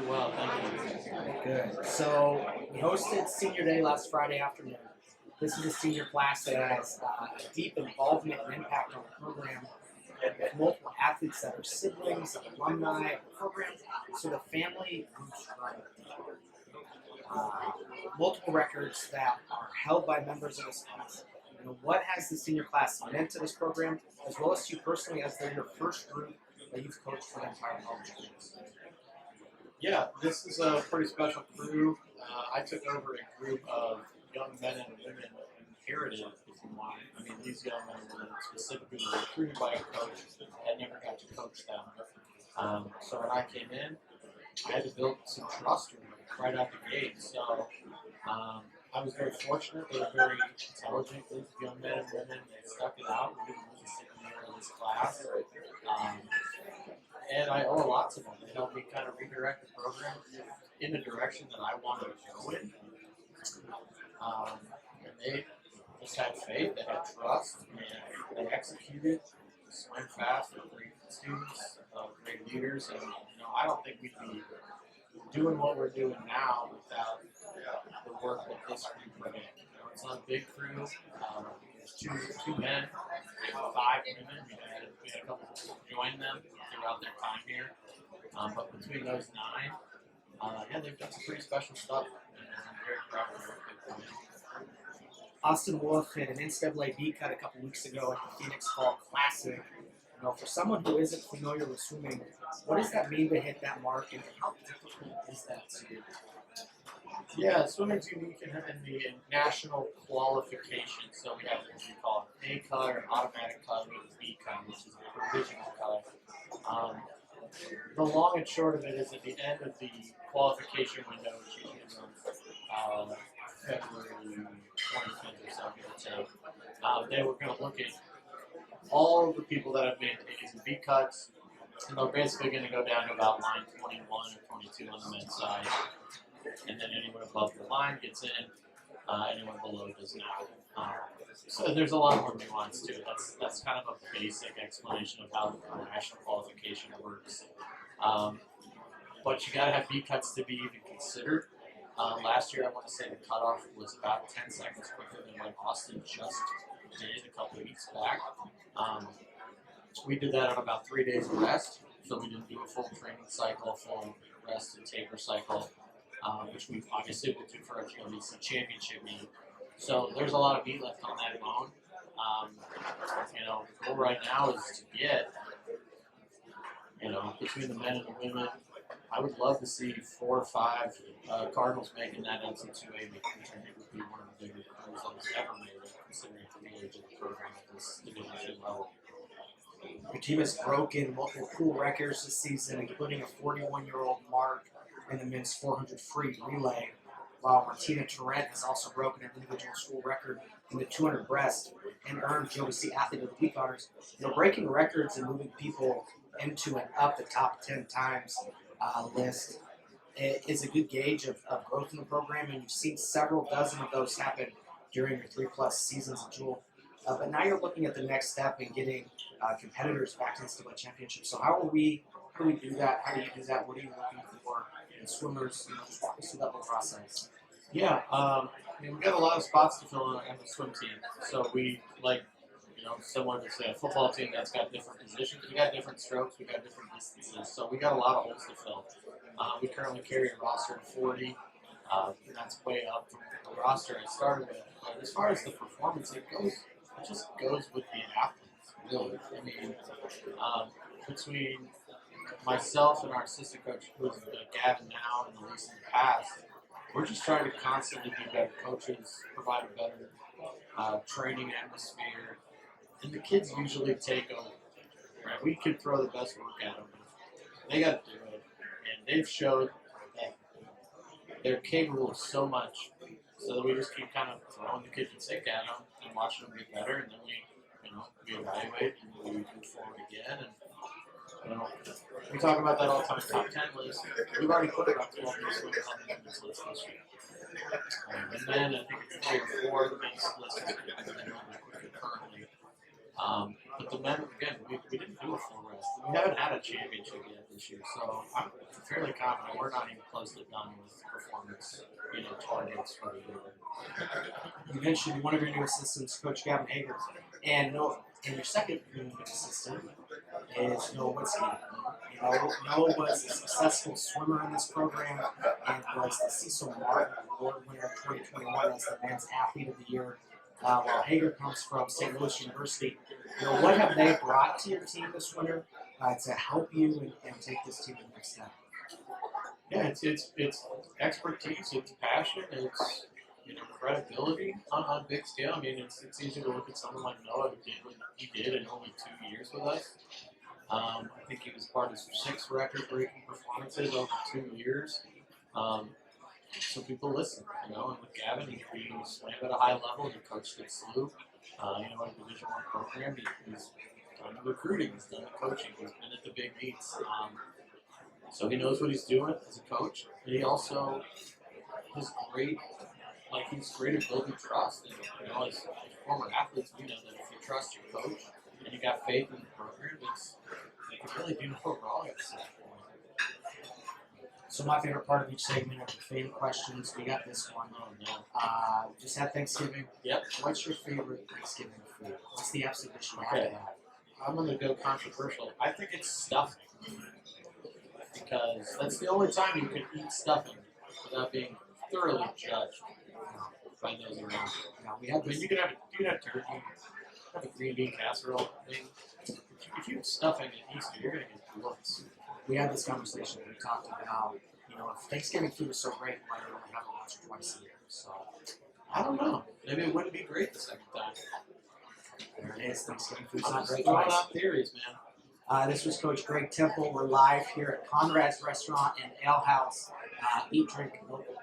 well, thank you. Good. So we hosted Senior Day last Friday afternoon. This is a senior class that has a deep involvement and impact on the program with multiple athletes that are siblings, alumni of the program. So the family roots run deep. Multiple records that are held by members of this class. What has the senior class meant to this program, as well as to you personally, as they're your first group that you've coached for the entire college years? Yeah, this is a pretty special crew. I took over a group of young men and women inherited, if you want. I mean, these young men and women specifically were recruited by a coach that never got to coach them. So when I came in, I had to build some trust with them right out the gate. So I was very fortunate. They were very intelligent, these young men and women. They stuck it out. We didn't lose a single year in this class. Um, and I owe a lot to them. They helped me kind of redirect the program in the direction that I wanted to go in. And they just had faith, they had trust, and they executed, swam fast, they're great students, great leaders, and I don't think we'd be doing what we're doing now without the work that this group put in. It's not a big crew. There's two men and 5 women. We had a couple join them throughout their time here. But between those 9, yeah, they've done some pretty special stuff. And I'm very proud of the work they've done. Austin Wolf hit an NCAA beat cut a couple weeks ago at the Phoenix Fall Classic. For someone who isn't familiar with swimming, what does that mean to hit that mark, and how difficult is that to do? Yeah, swimming's unique in the national qualification. So we have what we call an A cut or an automatic cut, we have a B cut, which is a provisional cut. The long and short of it is at the end of the qualification window, which is February 25th or something, they were going to look at all of the people that have made A's and B cuts, and they're basically going to go down to about line 21 or 22 on the men's side. And then anyone above the line gets in, anyone below does not. So there's a lot more nuance to it. That's kind of a basic explanation of how the national qualification works. But you got to have B cuts to be even considered. Last year, I want to say the cutoff was about 10 seconds quicker than what Austin just did a couple of weeks back. We did that on about 3 days of rest, so we didn't do a full training cycle, full rest and taper cycle. Which we obviously will do for our GLVC championship meet. So there's a lot of meat left on that bone. The goal right now is to get, between the men and the women, I would love to see 4 or 5 Cardinals making that NC2A meet, which I think would be one of the bigger crews that has ever made it, considering the age of the program at this Division II level. Your team has broken multiple pool records this season, including a 41-year-old mark in the men's 400 free relay, while Martina Tarrant has also broken an individual school record in the 200 breast and earned GLVC Athlete of the Week honors. Breaking records and moving people into and up the top 10 times list is a good gauge of growth in the program, and you've seen several dozen of those happen during your 3+ seasons of Jewel. But now you're looking at the next step and getting competitors back to the NCAA championship. So how do we do that? How do you do that? What are you looking for in swimmers? Just walk us through that whole process. Yeah, we've got a lot of spots to fill on the swim team. So we similar to say a football team that's got different positions. We got different strokes. We got different distances. So we got a lot of holes to fill. We currently carry a roster of 40. And that's way up from the roster I started with. But as far as the performance, it just goes with the athletes, really. I mean, between myself and our assistant coach, who's Gavin now and Elise in the past, we're just trying to constantly be better coaches, provide a better training atmosphere, and the kids usually take over. Right? We could throw the best work at them. They got to do it, and they've showed that they're capable of so much, so that we just keep kind of throwing the kitchen sink at them and watching them get better, and then we evaluate and we move forward again. And we talk about that all the time. Top 10 list. We've already put about 12 men's swimmers on the men's list this year. And then I think it's 3 or 4 the men's list currently. But the men, again, we didn't do a full rest. We haven't had a championship yet this year. So I'm fairly confident we're not even close to done with performance, targets for the year. You mentioned one of your new assistants, Coach Gavin Hager, and your second new assistant is Noah Witzke. Noah was a successful swimmer in this program and was the Cecil Martin Award winner of 2021 as the men's athlete of the year. While Hager comes from St. Louis University, what have they brought to your team this winter to help you and take this team to the next step? Yeah, it's expertise, it's passion, it's credibility on big scale. I mean, it's easy to look at someone like Noah who did what he did in only 2 years with us. I think he was part of 6 record-breaking performances over 2 years. So people listen, and with Gavin, he swam at a high level. He coached at SLU, at a Division I program. He's done the recruiting, he's done the coaching, he's been at the big meets. So he knows what he's doing as a coach. And he also is great. He's great at building trust. And, as former athletes, we know that if you trust your coach and you got faith in the program, you can really do no wrong at that point. So my favorite part of each segment are the favorite questions. We got this one. Oh, no. Just had Thanksgiving. Yep. What's your favorite Thanksgiving food? What's the absolute dish you have to have? I'm going to go controversial. I think it's stuffing. Because that's the only time you can eat stuffing without being thoroughly judged by those around you. Now, we have this. You can have turkey, have a green bean casserole thing. If you have stuffing at Easter, you're going to get looks. We had this conversation. We talked about, if Thanksgiving food is so great, why don't we have it once or twice a year? So I don't know. Maybe it wouldn't be great the second time. there it is. Thanksgiving food's I'm not just great throwing twice. out theories, man. This was Coach Greg Temple. We're live here at Conrad's Restaurant and Ale House. Eat, drink, local